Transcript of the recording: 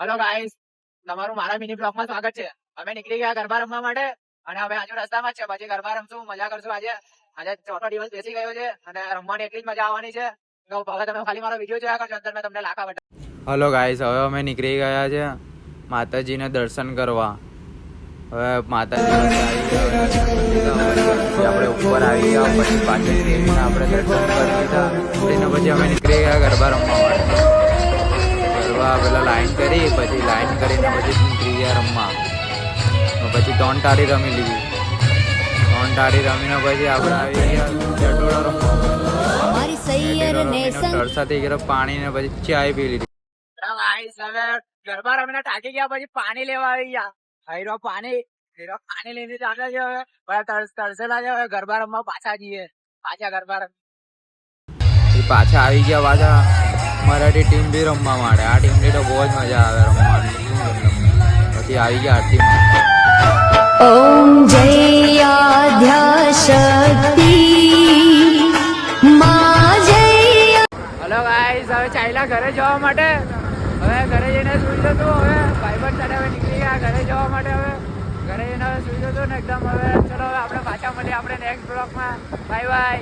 Hello guys, તમારું મારા mini બ્લોગમાં સ્વાગત છે. અમે નીકળી ગયા ગરબા રમવા માટે અને હવે આજુ રસ્તામાં જ છે. પછી ગરબા રમશું, મજા કરશું. આજે ચોથો દિવસ બેસી ગયો છે અને રમવાની એટલી જ મજા આવવાની છે. તો હવે તમે ખાલી મારો વિડીયો જોયા કરજો, અંદર મેં તમને લાખા બટા. હલો ગાઈસ, હવે અમે નીકળી ગયા છે માતાજીને દર્શન કરવા. હવે માતાજી આપણે ઉપર આવી ગયા, પછી પાછળ દેવીને આપણે દર્શન કરી લીધા. પછી અમે નીકળી ગયા ગરબા રમવા માટે. ગરબા પેલા લાઈન કરી, પછી લાઈન કરીને પછી નીકળી ગયા રમવા. પછી 3 તાળી રમી લીધી. 3 તાળી રમીને પછી આપણે આવી ગયા ચટોળા રમવા. તરસા થઈ ગયા, પાણી ને પછી ચાય પી લીધી. હવે ગરબા રમીને થાકી ગયા, પછી પાણી લેવા આવી ગયા. હીરો પાણી લઈને ચાલે છે. હવે તરસેલા છે. હવે ગરબા રમવા પાછા જઈએ. ગરબા પાછા આવી ગયા. પાછા મરાઠી ટીમ બી રમવા માંડે. આ ટીમ ની તો બહુ જ મજા આવે રમવાની. પછી આવી ગયા આરતીમાં. ઓમ જય આદ્યાશક્તિ માં જય. હેલો ગાઈસ, હવે ચાલ્યા ઘરે જવા માટે. હવે ઘરે જઈને સુઈ જતું. હવે ભાઈબંધ સાથે હવે નીકળી ગયા ઘરે જવા માટે. હવે ઘરે જઈને હવે સુઈ જતું ને એકદમ. હવે ચલો હવે આપણે પાછા મળીએ આપણે નેક્સ્ટ બ્લોગમાં. Bye bye.